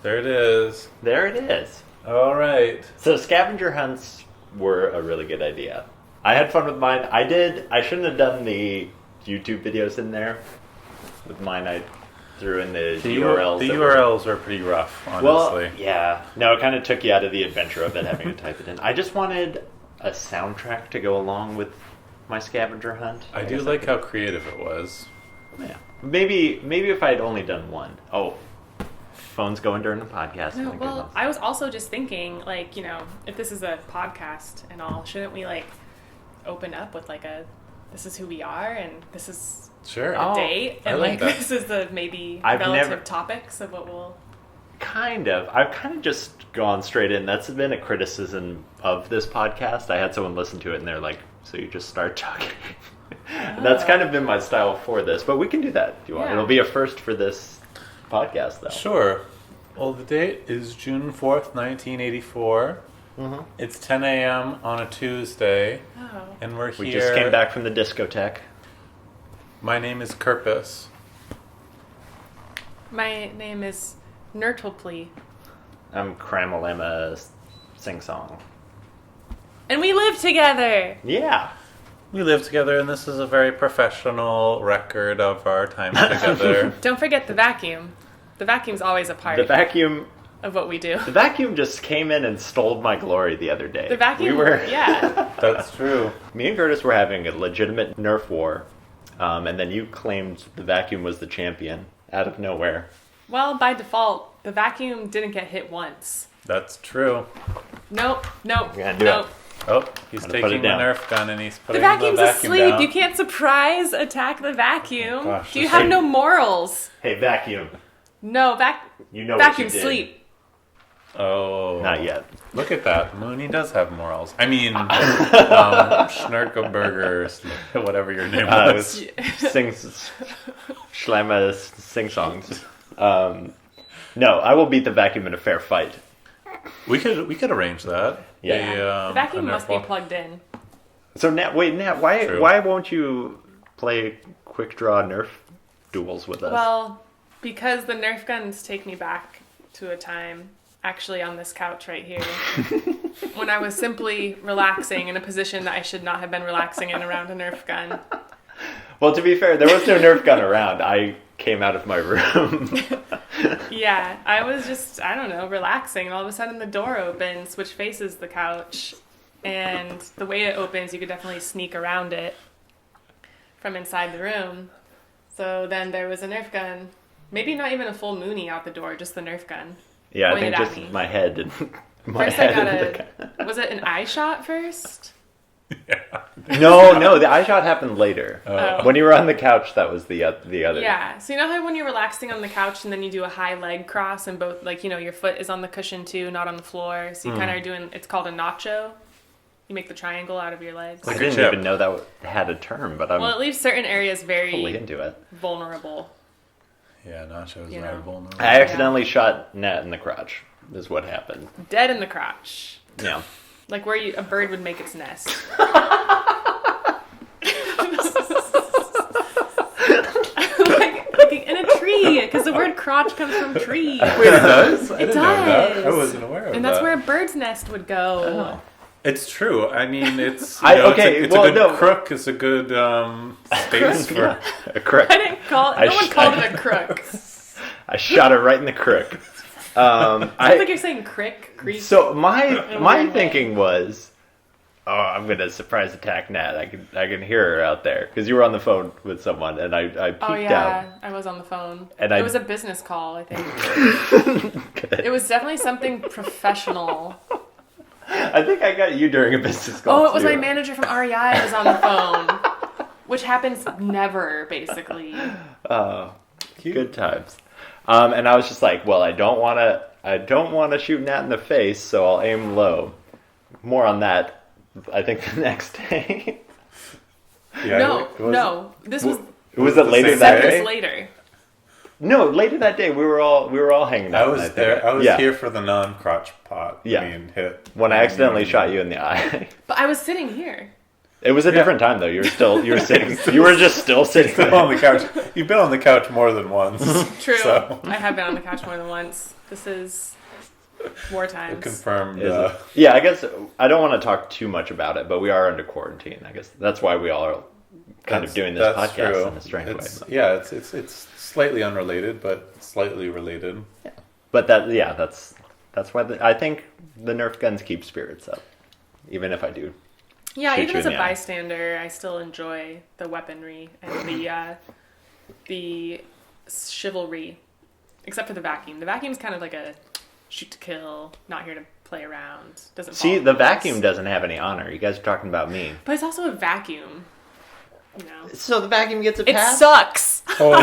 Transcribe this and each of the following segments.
There it is. There it is. All right. So scavenger hunts were a really good idea. I had fun with mine. I shouldn't have done the YouTube videos in there. With mine, I threw in the URLs. The URLs are pretty rough, honestly. Well, yeah. No, it kind of took you out of the adventure of it, having to type it in. I just wanted a soundtrack to go along with my scavenger hunt. I do like how creative it was. Yeah. Maybe if I had only done one. Oh, phone's going during the podcast. No, well, I was also just thinking, like, if this is a podcast and all, shouldn't we, like, open up with, like, this is who we are and this is a date? And, like this is the maybe relative topics of what we'll... Kind of. I've kind of just gone straight in. That's been a criticism of this podcast. I had someone listen to it and they're like, so you just start talking. And that's kind of been my style for this. But we can do that if you want. It'll be a first for this podcast, though. Sure. Well, the date is June 4th, 1984. Mm-hmm. It's 10 a.m. on a Tuesday. Oh. And we're here. We just came back from the discotheque. My name is Kirpus. My name is Nurtleplea. I'm Cramalama Sing Song. And we live together! Yeah. We live together, and this is a very professional record of our time together. Don't forget the vacuum. The vacuum's always a part of what we do. The vacuum just came in and stole my glory the other day. The vacuum, yeah. That's true. Me and Curtis were having a legitimate nerf war, and then you claimed the vacuum was the champion out of nowhere. Well, by default, the vacuum didn't get hit once. That's true. Nope. Oh, he's taking the Nerf gun and he's putting the vacuum's the vacuum asleep. down. You can't surprise attack the vacuum. Oh, gosh, do you have no morals? Hey, vacuum. No, you know vacuum what you did. sleep. Oh. Not yet. Look at that. Mooney does have morals. I mean, Schnurkelburger, whatever your name was. Schlemma sing songs. No, I will beat the vacuum in a fair fight. We could arrange that. Yeah. The vacuum must be plugged in. So Nat, why won't you play quick draw Nerf duels with us? Well, because the Nerf guns take me back to a time, actually on this couch right here, when I was simply relaxing in a position that I should not have been relaxing in around a Nerf gun. Well, to be fair, there was no Nerf gun around. I came out of my room. Yeah, I was just, relaxing, and all of a sudden the door opens, which faces the couch, and the way it opens, you could definitely sneak around it from inside the room. So then there was a Nerf gun, maybe not even a full Mooney out the door, just the Nerf gun. Yeah, I think just my head. And first I got was it an eye shot first? Yeah. No, the eye shot happened later. When you were on the couch, that was the other. Yeah, so you know how when you're relaxing on the couch and then you do a high leg cross and both, your foot is on the cushion too, not on the floor. So you kind of are doing, it's called a nacho. You make the triangle out of your legs. I didn't even know that had a term, but well, it leaves certain areas very fully into it. Vulnerable. Yeah, nachos are vulnerable. I accidentally shot Nat in the crotch, is what happened. Dead in the crotch. Yeah. Like where a bird would make its nest. like in a tree, because the word crotch comes from tree. Wait, it does? It does. I wasn't aware of that. And that's where a bird's nest would go. Oh. It's true. I mean, it's a good crook. It's a good space for a crook. I didn't call it. No one called it a crook. I shot it right in the crook. Sounds like you're saying crick, creek. So my thinking was, I'm gonna surprise attack Nat. I can hear her out there because you were on the phone with someone, and I peeked out. I was on the phone. And it was a business call, I think. It was definitely something professional. I think I got you during a business call. Oh, it was my manager from REI was on the phone, which happens never, basically. Good times. And I was just like, well, I don't want to shoot Nat in the face, so I'll aim low. More on that, I think, the next day. Yeah, no. This was. Was it later that day? Seconds later. No, later that day we were all hanging out. I was there. I was here for the non-crotch pot being hit. When I accidentally shot you in the eye. But I was sitting here. It was a different time though. You were sitting. You were just still sitting Still on the couch. You've been on the couch more than once. True. So. I have been on the couch more than once. This is war times. Confirmed. Yeah, I guess I don't want to talk too much about it, but we are under quarantine. I guess that's why we all are kind of doing this podcast true. in a strange way. Yeah, it's slightly unrelated, but slightly related. Yeah. But that's why I think the Nerf guns keep spirits up, even if I do. Yeah, shoot even you as in a the eye. bystander, I still enjoy the weaponry and the chivalry, except for the vacuum. The vacuum's kind of like a shoot to kill, not here to play around. Doesn't See, follow the rules. vacuum doesn't have any honor. You guys are talking about me. But it's also a vacuum. You know. So the vacuum gets a It pass? sucks. Oh.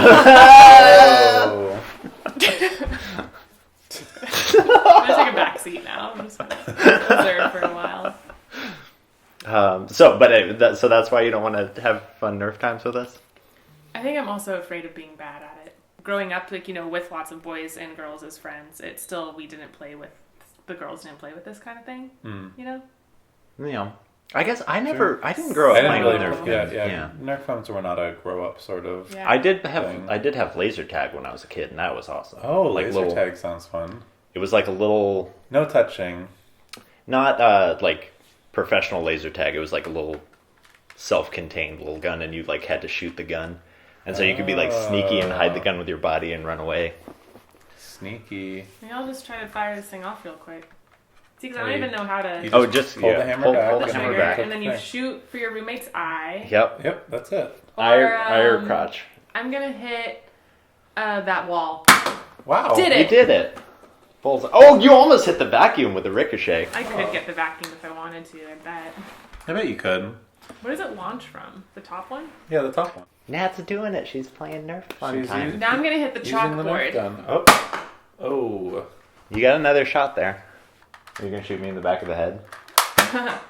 I'm gonna take a back seat now. I'm just gonna observe for a while. So that's why you don't want to have fun Nerf times with us? I think I'm also afraid of being bad at it. Growing up, with lots of boys and girls as friends, the girls didn't play with this kind of thing. You know? Yeah. I guess I didn't grow up I playing didn't with really, Nerf guns. yeah. Nerf guns were not a grow up sort of. Yeah. I did thing. have laser tag when I was a kid, and that was awesome. Oh, like laser tag sounds fun. It was like a little, No touching. not like professional laser tag. It was like a little self-contained little gun, and you like had to shoot the gun, and so you could be like sneaky and hide the gun with your body and run away. Sneaky. Maybe I'll just try to fire this thing off real quick. See, because I don't even know how to You Oh, Just just pull the hammer back. Hold the the hammer trigger, back. and then you Okay. shoot for your roommate's eye. Yep. Yep, that's it. Eye or crotch. I'm gonna hit that wall. Wow. Did You it? did it. Bullseye. Oh, you almost hit the vacuum with a ricochet. I could get the vacuum if I wanted to, I bet. I bet you could. Where does it launch from? The top one? Yeah, the top one. Nat's doing it. She's playing Nerf fun She's time. using- Now I'm gonna hit the Using the Nerf chalkboard. gun. Oh. Oh. You got another shot there. Are you gonna shoot me in the back of the head?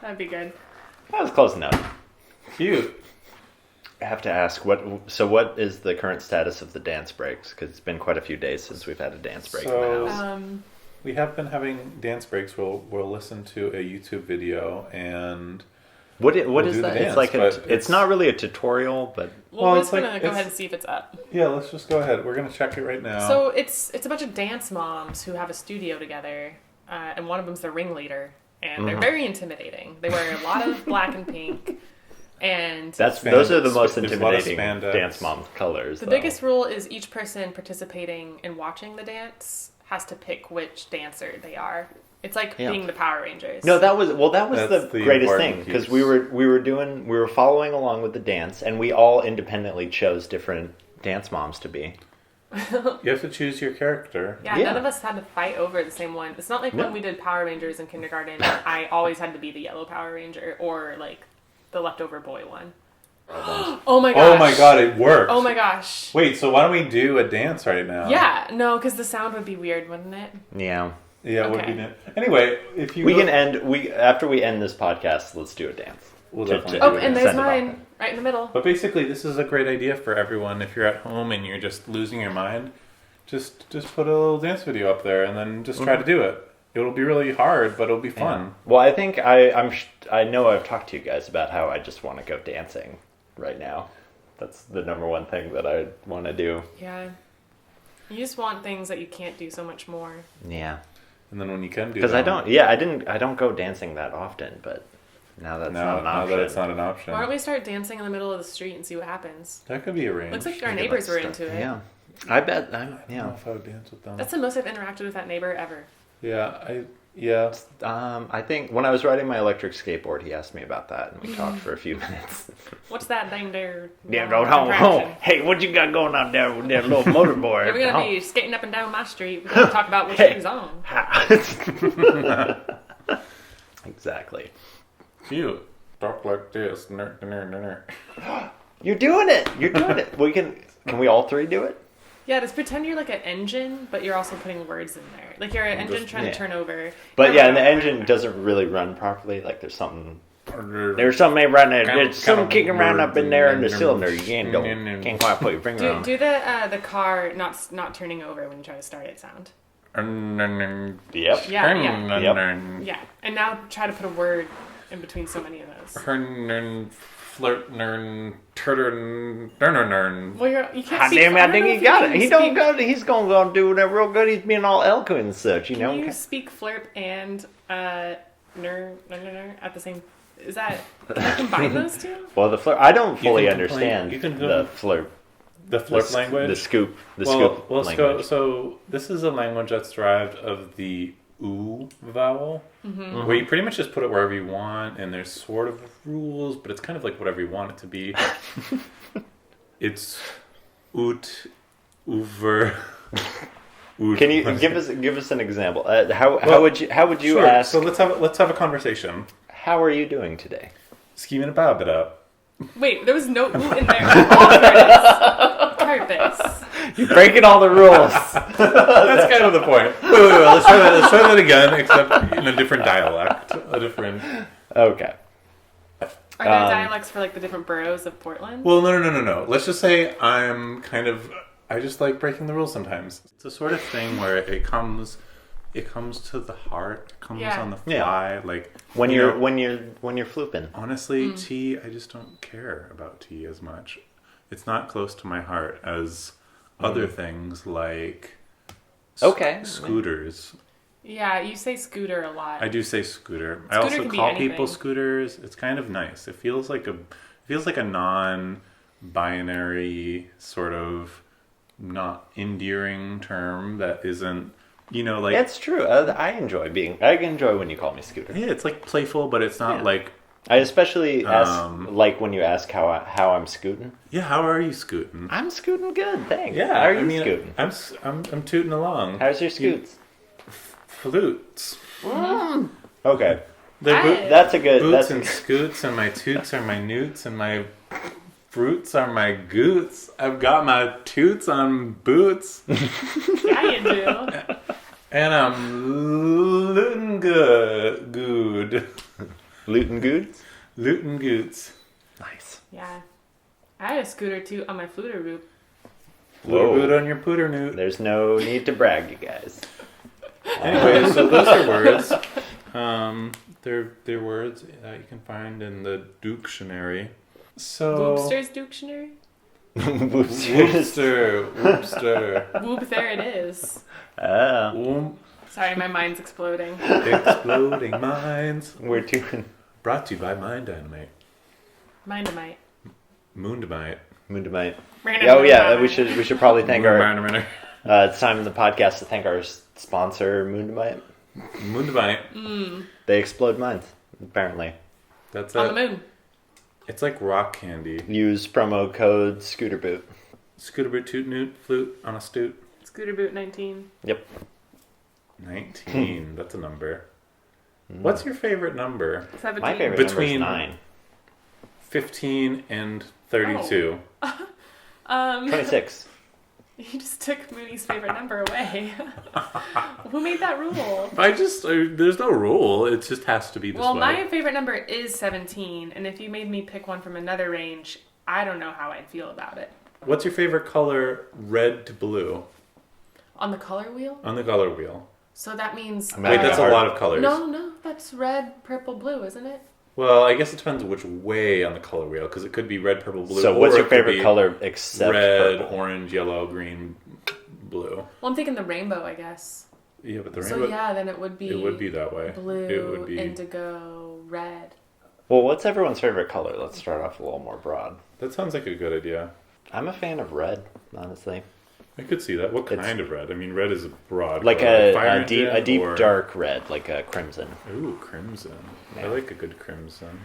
That'd be good. That was close enough. Cute. I have to ask, what is the current status of the dance breaks? Because it's been quite a few days since we've had a dance break in So- the house. We have been having dance breaks. We'll listen to a YouTube video and What we'll is do the that? dance, It's like but it's not really a tutorial, but Well, we're it's just gonna like- go it's- ahead and see if it's up. yeah, let's just go ahead. We're gonna check it right now. So it's a bunch of dance moms who have a studio together, and one of them's the ringleader, and they're very intimidating. They wear a lot of black and pink, and those are the most There's a lot of intimidating spandex. dance mom colors. the though. biggest rule is each person participating and watching the dance has to pick which dancer they are. It's like Yeah. being the Power Rangers. No, that was That's the the greatest important thing because piece. we were following along with the dance, and we all independently chose different dance moms to be. You have to choose your character. Yeah, Yeah. none of us had to fight over the same one. It's not like No. when we did Power Rangers in kindergarten, I always had to be the yellow Power Ranger or like the leftover boy one. Oh my gosh. Oh my god, it worked. Oh my gosh. Wait, so why don't we do a dance right now? Yeah, no, because the sound would be weird, wouldn't it? Yeah, Yeah, it would Okay. be. Anyway, if you we go- can end after we end this podcast. Let's do a dance. We'll To- definitely to- Oh, do it. and there's Send it off. mine right in the middle. But basically, this is a great idea for everyone. If you're at home and you're just losing your mind, just put a little dance video up there and then just try to do it. It'll be really hard, but it'll be fun. Well, I think I know I've talked to you guys about how I just want to go dancing right now. That's the number one thing that I want to do. Yeah. You just want things that you can't do so much more. Yeah, And then when you can do because them, I don't go dancing that often, but now that's not an now option. that it's not an option, Why don't we start dancing in the middle of the street and see what happens? that could be arranged. Looks like our We could, neighbors were like, into it. Yeah, I bet. I don't know if I would dance with them. That's the most I've interacted with that neighbor ever. Yeah. I think when I was riding my electric skateboard, he asked me about that, and we talked for a few minutes. What's that thing there? Yeah, no, home. Hey, what you got going on there with that little motorboard? If we're gonna be skating up and down my street, we're gonna talk about which street is on. Exactly. Cute. Talk like this. Nerd. You're doing it. You're doing it. We can we all three do it? Yeah, just pretend you're like an engine, but you're also putting words in there. Like you're an engine just- trying yeah. to turn over. But yeah, and the engine doesn't really run properly. Like there's something running. There's something kicking around up in there in the cylinder. You can't quite put your finger on. Do the car not turning over when you try to start it sound. Yep. Yeah, yeah. Yep. Yeah, and now try to put a word in between so many of those. Hern, flirt, nern, turter, nern. Well, you can't God speak. damn it, I think he got it. He don't speak, go. He's gonna go do that real good. He's being all eloquent and such, you know. Can you speak flirp and ner at the same? Is that can I combine those two? Well, the flirt. I don't fully can understand the flirt. The flirp language? The scoop. Well, language. so this is a language that's derived of the oo vowel, where you pretty much just put it wherever you want, and there's sort of rules, but it's kind of like whatever you want it to be. It's oot, over, oot. Can you give us an example? How would you sure. ask? So let's have a conversation. How are you doing today? Scheming about it up. Wait, there was no oo in there. All purpose. You're breaking all the rules. That's kind of the point. Wait, let's try that again, except in a different dialect. Okay. Are there dialects for like the different boroughs of Portland? Well, no. Let's just say I just like breaking the rules sometimes. It's a sort of thing where it comes to the heart, it comes on the fly. Yeah. Like When you're flooping. honestly, tea, I just don't care about tea as much. It's not close to my heart as other things like scooters. Yeah, you say scooter a lot. I do say scooter. I Scooter also can be call people anything. scooters. It's kind of nice. It feels like a non-binary sort of not endearing term that isn't, like It's true. I enjoy when you call me Scooter. yeah, it's like playful, but it's not like I especially ask like when you ask how I'm scooting. yeah. How are you scooting? I'm scooting good, thanks. Yeah, How are you scooting? I'm tooting along. How's your scoots? Flutes. Okay. They're That's a good. boots That's and scoots, and my toots are my newts, and my fruits are my goots. I've got my toots on boots, Yeah, you do. and I'm lootin' good. Lootin' goods. Lootin' goots. Nice. Yeah. I had a scooter too on my fluter route. Little Whoa. boot on your pooter newt. There's no need to brag, you guys. Anyway, so those are words. They're words that you can find in the Dictionary. So Woopster's dictionary? Whoopster. Whoop, there it is. Whoop. Sorry, my mind's exploding. Exploding minds. We're doing Brought to you by Mind Dynamite. Mindamite. Moondamite. Moondamite. Oh yeah, we should probably thank our. It's time in the podcast to thank our sponsor, Moondamite. Moondamite. They explode minds, apparently. That's On the moon. It's like rock candy. Use promo code ScooterBoot. Scooter toot newt flute on a stoot. Scooter boot 19. Yep. 19. That's a number. What's your favorite number? 17. My favorite Between- number is 9. 15 and 32. 26. You just took Mooney's favorite number away. Who made that rule? There's no rule. It just has to be this Well, way. my favorite number is 17, and if you made me pick one from another range, I don't know how I'd feel about it. What's your favorite color, red to blue, On the color wheel? on the color wheel? So that means... I'm Wait, that's a hard. lot of colors. No, that's red, purple, blue, isn't it? Well, I guess it depends which way on the color wheel, because it could be red, purple, blue. So what's or your it could favorite be color except red, purple? orange, yellow, green, blue. Well, I'm thinking the rainbow, I guess. Yeah, but the So rainbow. yeah, then it would be... It would be that way. blue, It would be. indigo, red. Well, what's everyone's favorite color? Let's start off a little more broad. That sounds like a good idea. I'm a fan of red, honestly. I could see that. What kind It's- of red? I mean, red is a broad. Like color. Fire a deep engine or- dark red, like a crimson. Ooh, crimson. I Yeah. like a good crimson.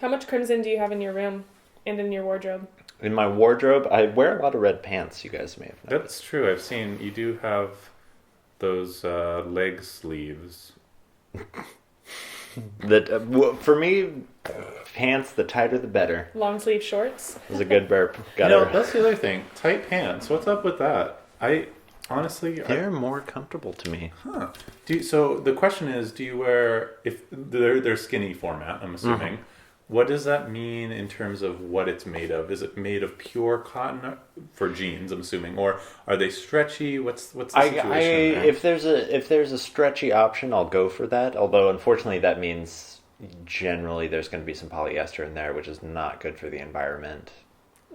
How much crimson do you have in your room and in your wardrobe? In my wardrobe, I wear a lot of red pants. You guys may have noticed. That's true. I've seen you do have those leg sleeves. For me, pants, the tighter the better. Long sleeve shorts? It was a good burp. That's the other thing. Tight pants. What's up with that? They're more comfortable to me. Huh. So the question is, do you wear, if they're skinny format, I'm assuming, what does that mean in terms of what it's made of? Is it made of pure cotton for jeans, I'm assuming, or are they stretchy? What's the situation there? If there's a stretchy option, I'll go for that. Although unfortunately that means generally there's going to be some polyester in there, which is not good for the environment.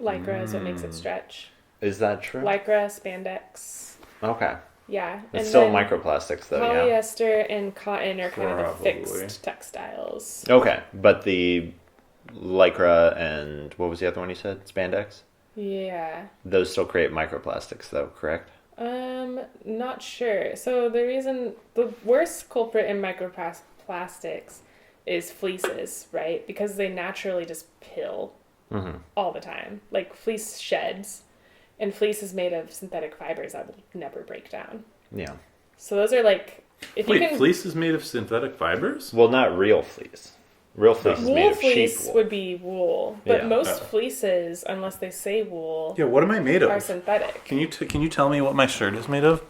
Lycra is what makes it stretch. Is that true? Lycra, spandex. Okay. Yeah. It's still microplastics, though, polyester and cotton are kind of the Probably. fixed textiles. Okay, but the lycra and what was the other one you said? Spandex? Yeah. Those still create microplastics, though, correct? Not sure. So the worst culprit in microplastics is fleeces, right? Because they naturally just pill all the time. Like fleece sheds, and fleece is made of synthetic fibers that will never break down. Yeah. So those are like, fleece is made of synthetic fibers? Well, not real fleece. Real fleece is made of sheep fleece wool. would be wool, but Yeah. most fleeces, unless they say wool, Yeah, what am I made of? are synthetic. Can you tell me what my shirt is made of?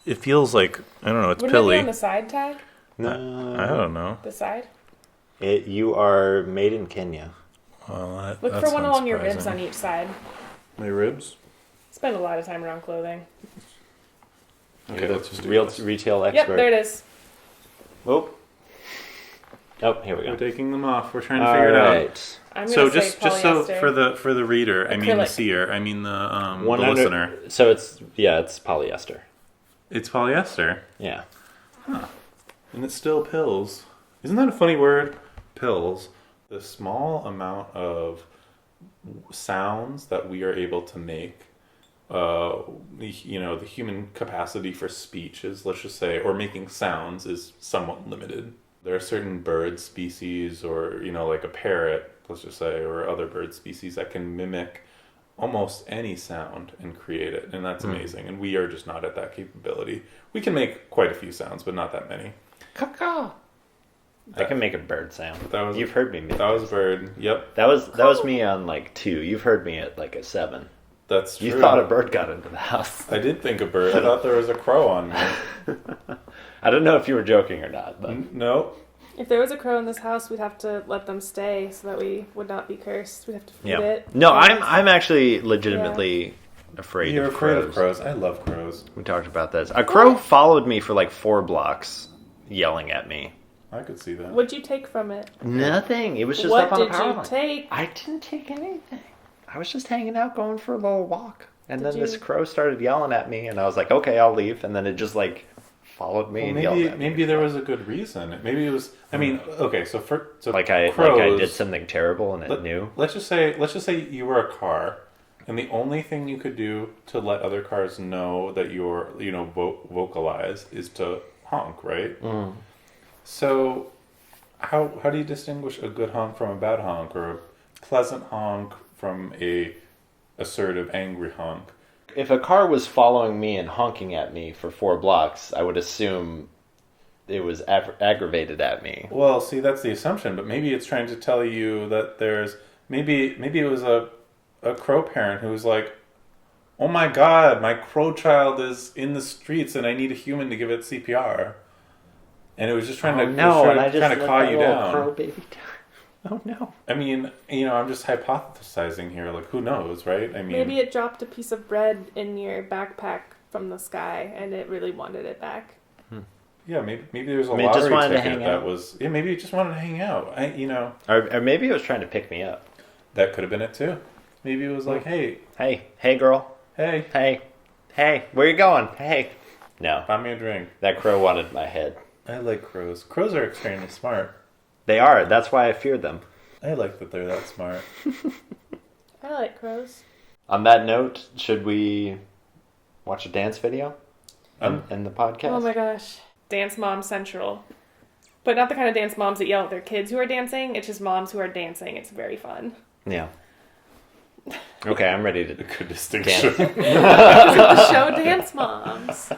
It feels like, I don't know, it's Wouldn't it pilly. be on the side tag? No. I don't know. The side? You are made in Kenya. Well, Look for one along your ribs on each side. My ribs? Spend a lot of time around clothing. Okay, let's just do Real this. retail Yep, expert. there it is. Oh, here we go. We're taking them off. We're trying to figure it out. I'm So gonna say just so polyester. for the reader, I mean the Acrylic. seer, I mean the 100 listener. So it's polyester. It's polyester, Yeah. and it's still pills. Isn't that a funny word? Pills. The small amount of sounds that we are able to make, the human capacity for speech is, let's just say, or making sounds is somewhat limited. There are certain bird species, or like a parrot, let's just say, or other bird species that can mimic almost any sound and create it, and that's amazing. And we are just not at that capability. We can make quite a few sounds, but not that many. Caw. I can make a bird sound. You've heard me make That was a bird. Yep, That was me on like 2. You've heard me at like a 7. that's true. You thought a bird got into the house. I did think a bird. I thought there was a crow on me. I don't know if you were joking or not, but No. If there was a crow in this house, we'd have to let them stay so that we would not be cursed. We'd have to feed it. No, I'm actually legitimately afraid You're of afraid crows. of crows. I love crows. We talked about this. A crow followed me for like 4 blocks, yelling at me. I could see that. What'd you take from it? Nothing. It was just What up on the did power you line. take? I didn't take anything. I was just hanging out, going for a little walk, and Did then this you- crow started yelling at me, and I was like, "Okay, I'll leave." And then it just like followed me and yelled at me. Maybe there was a good reason. Maybe it was. I mean, okay. So Like I crows, did something terrible and it knew. Let's just say you were a car, and the only thing you could do to let other cars know that you're vocalize is to honk, right? So how do you distinguish a good honk from a bad honk, or a pleasant honk from a assertive angry honk? If a car was following me and honking at me for 4 blocks, I would assume it was aggravated at me. Well, see, that's the assumption, but maybe it's trying to tell you that there's maybe it was a crow parent who was like, "Oh my God, my crow child is in the streets, and I need a human to give it CPR," and it was just trying to calm you down. Crow baby down. Oh no! I mean, I'm just hypothesizing here. Like, who knows, right? I mean, Maybe it dropped a piece of bread in your backpack from the sky, and it really wanted it back. yeah, maybe there's a Maybe it just lottery wanted to ticket hang that out. was. Yeah, maybe it just wanted to hang out. Or maybe it was trying to pick me up. That could have been it too. Maybe it was like, hey, Hey, girl. hey, Hey, where you going? Hey. No, buy me a drink. that crow wanted my head. I like crows. Crows are extremely smart. They are. That's why I feared them. I like that they're that smart. I like crows. On that note, should we watch a dance video in the podcast? Oh my gosh. Dance Mom Central. But not the kind of dance moms that yell at their kids who are dancing. It's just moms who are dancing. It's very fun. Yeah. Okay, I'm ready to Good distinction. The show Dance Moms.